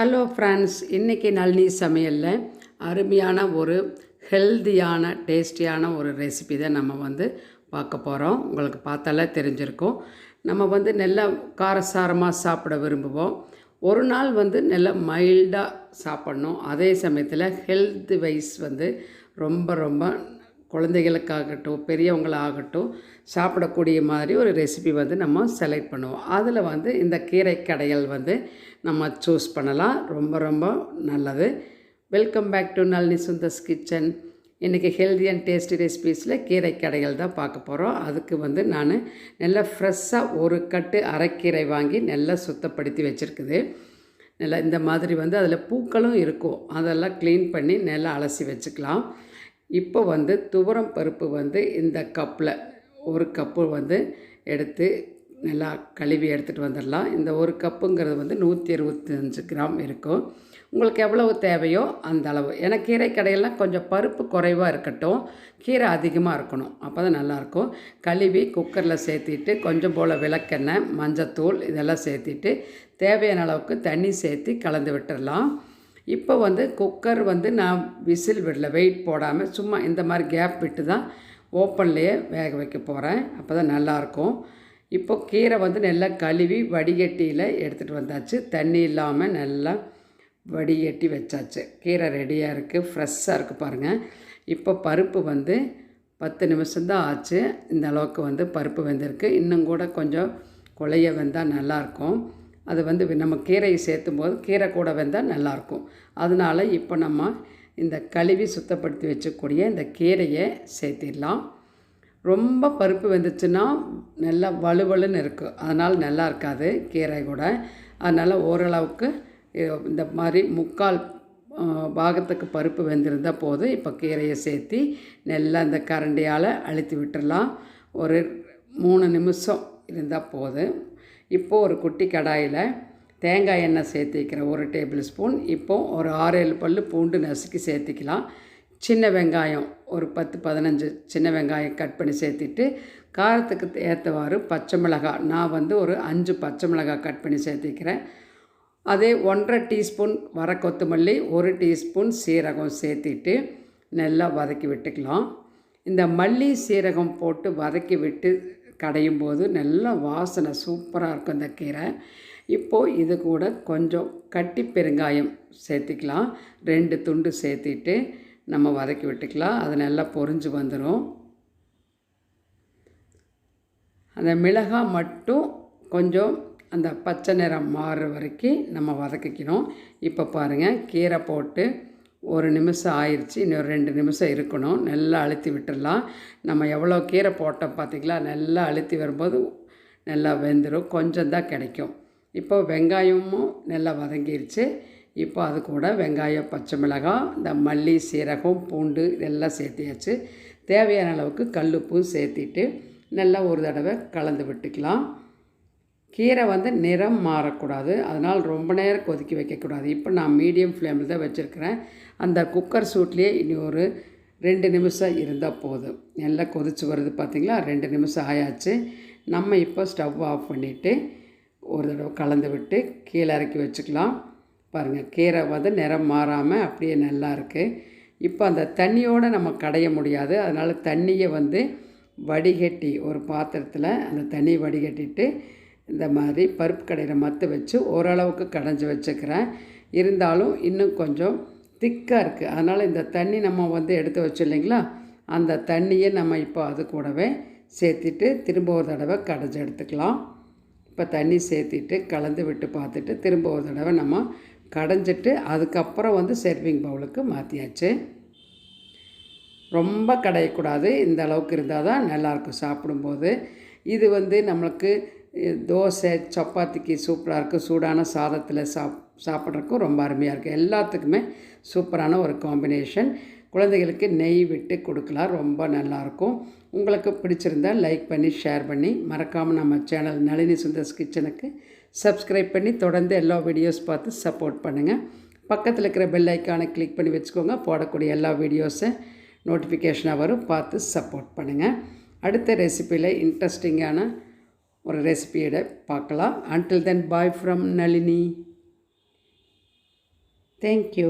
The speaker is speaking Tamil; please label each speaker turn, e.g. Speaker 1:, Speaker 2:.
Speaker 1: ஹலோ ஃப்ரெண்ட்ஸ், இன்றைக்கி நளினி சமையலில் அருமையான ஒரு ஹெல்தியான டேஸ்டியான ஒரு ரெசிபி தான் நம்ம பார்க்க போகிறோம். உங்களுக்கு பார்த்தாலே தெரிஞ்சிருக்கும். நம்ம நல்லா காரசாரமாக சாப்பிட விரும்புவோம். ஒரு நாள் நல்லா மைல்டாக சாப்பிட்ணும். அதே சமயத்தில் ஹெல்த் வைஸ் ரொம்ப ரொம்ப குழந்தைகளுக்காகட்டும் பெரியவங்களாகட்டும் சாப்பிடக்கூடிய மாதிரி ஒரு ரெசிபி நம்ம செலக்ட் பண்ணுவோம். அதில் இந்த கீரை கடைகள் நம்ம சூஸ் பண்ணலாம். ரொம்ப ரொம்ப நல்லது. Welcome back to Nalini Sundar's kitchen. இன்றைக்கி ஹெல்தி அண்ட் டேஸ்டி ரெசிபீஸில் கீரை கடைகள் தான் பார்க்க போகிறோம். அதுக்கு நான் நல்லா ஃப்ரெஷ்ஷாக ஒரு கட்டு அரைக்கீரை வாங்கி நல்லா சுத்தப்படுத்தி வச்சுருக்குது. நல்லா இந்த மாதிரி அதில் பூக்களும் இருக்கும். அதெல்லாம் க்ளீன் பண்ணி நல்லா அலசி வச்சுக்கலாம். இப்போ துவரம் பருப்பு இந்த கப்பில் ஒரு கப்பு எடுத்து நல்லா கழுவி எடுத்துகிட்டு வந்துடலாம். இந்த ஒரு கப்புங்கிறது 125 கிராம் இருக்கும். உங்களுக்கு எவ்வளவு தேவையோ அந்த அளவு. ஏன்னா கீரை கடையெல்லாம் கொஞ்சம் பருப்பு குறைவாக இருக்கட்டும், கீரை அதிகமாக இருக்கணும், அப்போ தான் நல்லாயிருக்கும். கழுவி குக்கரில் சேர்த்திட்டு கொஞ்சம் போல் விளக்கெண்ணெய், மஞ்சத்தூள் இதெல்லாம் சேர்த்திட்டு தேவையான அளவுக்கு தண்ணி சேர்த்து கலந்து விட்டுடலாம். இப்போ குக்கர் நான் விசில் விடல, வெயிட் போடாமல் சும்மா இந்த மாதிரி கேப் விட்டு தான் ஓப்பன்லேயே வேக வைக்க போகிறேன். அப்போ தான் நல்லாயிருக்கும். இப்போ கீரை நல்லா கழுவி வடிகட்டியில் எடுத்துகிட்டு வந்தாச்சு. தண்ணி இல்லாமல் நல்லா வடிகட்டி வச்சாச்சு. கீரை ரெடியாக இருக்குது, ஃப்ரெஷ்ஷாக இருக்குது பாருங்கள். இப்போ பருப்பு 10 நிமிஷம்தான் ஆச்சு. இந்த அளவுக்கு பருப்பு வெந்திருக்கு. இன்னும் கூட கொஞ்சம் குழைய வெந்தால் நல்லாயிருக்கும். அது நம்ம கீரையை சேர்த்தும் போது கீரை கூட வெந்தால் நல்லாயிருக்கும். அதனால் இப்போ நம்ம இந்த கழுவி சுத்தப்படுத்தி வச்சக்கூடிய இந்த கீரையை சேர்த்திடலாம். ரொம்ப பருப்பு வெந்துச்சுன்னா நல்லா வலுவலுன்னு இருக்கும், அதனால் நல்லா இருக்காது கீரை கூட. அதனால் ஓரளவுக்கு இந்த மாதிரி முக்கால் பாகத்துக்கு பருப்பு வெந்திருந்தால் போதும். இப்போ கீரையை சேர்த்து நல்லா இந்த கரண்டியால் அழுத்தி விட்டுடலாம். ஒரு 3 நிமிஷம் இருந்தால் போதும். இப்போது ஒரு குட்டி கடாயில் தேங்காய் எண்ணெய் சேர்த்திக்கிறேன் 1 டேபிள் ஸ்பூன். இப்போது ஒரு 6-7 பல் பூண்டு நசுக்கி சேர்த்திக்கலாம். சின்ன வெங்காயம் ஒரு 10-15 சின்ன வெங்காயம் கட் பண்ணி சேர்த்திட்டு காரத்துக்கு ஏற்றவாறு பச்சை மிளகாய் நான் ஒரு 5 பச்சை மிளகாய் கட் பண்ணி சேர்த்திக்கிறேன். அதே 1.5 டீஸ்பூன் வர கொத்தமல்லி, 1 டீஸ்பூன் சீரகம் சேர்த்திட்டு நல்லா வதக்கி விட்டுக்கலாம். இந்த மல்லி சீரகம் போட்டு வதக்கி விட்டு கடையும் போது நல்ல வாசனை சூப்பராக இருக்கும் இந்த கீரை. இப்போது இது கூட கொஞ்சம் கட்டி பெருங்காயம் சேர்த்திக்கலாம். 2 துண்டு சேர்த்திட்டு நம்ம வதக்கி விட்டுக்கலாம். அது நல்லா பொரிஞ்சு வந்துடும். அந்த மிளகாய் மட்டும் கொஞ்சம் அந்த பச்சை நிறம் மாறுற வரைக்கும் நம்ம வதக்கிக்கணும். இப்போ பாருங்கள், கீரை போட்டு 1 நிமிஷம் ஆயிடுச்சு. இன்னொரு 2 நிமிஷம் இருக்கணும். நல்லா அழுத்தி விட்டுடலாம். நம்ம எவ்வளோ கீரை போட்டோம் பார்த்திங்களா, நல்லா அழுத்தி வரும்போது நல்லா வெந்துடும். கொஞ்சம் தான் கிடைக்கும். இப்போ வெங்காயமும் நல்லா வதங்கிடுச்சு. இப்போ அது கூட வெங்காயம், பச்சை மிளகாய், இந்த மல்லி, சீரகம், பூண்டு இதெல்லாம் சேர்த்தியாச்சு. தேவையான அளவுக்கு கல்லுப்பும் சேர்த்திட்டு நல்லா ஒரு தடவை கலந்து விட்டுக்கலாம். கீரை நிறம் மாறக்கூடாது, அதனால் ரொம்ப நேரம் கொதிக்க வைக்கக்கூடாது. இப்போ நான் மீடியம் ஃப்ளேமில் தான் வச்சுருக்கிறேன். அந்த குக்கர் சூட்லேயே இனி ஒரு 2 நிமிஷம் இருந்தால் போதும். நல்லா கொதிச்சு வருது பார்த்திங்களா, 2 நிமிஷம் ஆயாச்சு. நம்ம இப்போ ஸ்டவ் ஆஃப் பண்ணிவிட்டு ஒரு தடவை கலந்து விட்டு கீழே இறக்கி வச்சுக்கலாம். பாருங்கள், கீரை நிறம் மாறாமல் அப்படியே நல்லா இருக்குது. இப்போ அந்த தண்ணியோடு நம்ம கடைய முடியாது, அதனால் தண்ணியை வடிகட்டி ஒரு பாத்திரத்தில் அந்த தண்ணியை வடிகட்டிட்டு இந்த மாதிரி பருப்பு கடையிற மத்து வச்சு ஓரளவுக்கு கடைஞ்சி வச்சுக்கிறேன். இருந்தாலும் இன்னும் கொஞ்சம் திக்காக இருக்குது, அதனால் இந்த தண்ணி நம்ம எடுத்து வச்சோம் இல்லைங்களா, அந்த தண்ணியை நம்ம இப்போ அது கூடவே சேர்த்திட்டு திரும்ப ஒரு தடவை கடைஞ்சி எடுத்துக்கலாம். இப்போ தண்ணி சேர்த்திட்டு கலந்து விட்டு பார்த்துட்டு திரும்ப ஒரு தடவை நம்ம கடைஞ்சிட்டு அதுக்கப்புறம் சர்விங் பவுலுக்கு மாற்றியாச்சு. ரொம்ப கடையக்கூடாது, இந்த அளவுக்கு இருந்தால் தான் நல்லாயிருக்கும் சாப்பிடும்போது. இது நம்மளுக்கு தோசை சப்பாத்திக்கு சூப்பராக இருக்குது. சூடான சாதத்தில் சாப்பிட்றதுக்கும் ரொம்ப அருமையாக இருக்குது. எல்லாத்துக்குமே சூப்பரான ஒரு காம்பினேஷன். குழந்தைகளுக்கு நெய் விட்டு கொடுக்கலாம், ரொம்ப நல்லாயிருக்கும். உங்களுக்கு பிடிச்சிருந்தால் லைக் பண்ணி ஷேர் பண்ணி மறக்காமல் நம்ம சேனல் நளினி சுந்தர்ஸ் கிச்சனுக்கு சப்ஸ்கிரைப் பண்ணி தொடர்ந்து எல்லா வீடியோஸ் பார்த்து சப்போர்ட் பண்ணுங்கள். பக்கத்தில் இருக்கிற பெல் ஐக்கானை கிளிக் பண்ணி வச்சுக்கோங்க. போடக்கூடிய எல்லா வீடியோஸை நோட்டிஃபிகேஷனாக வரும், பார்த்து சப்போர்ட் பண்ணுங்கள். அடுத்த ரெசிப்பியில் இன்ட்ரெஸ்டிங்கான ஒரு ரெசிபியோட பார்க்கலாம். Until then, bye from Nalini. Thank you.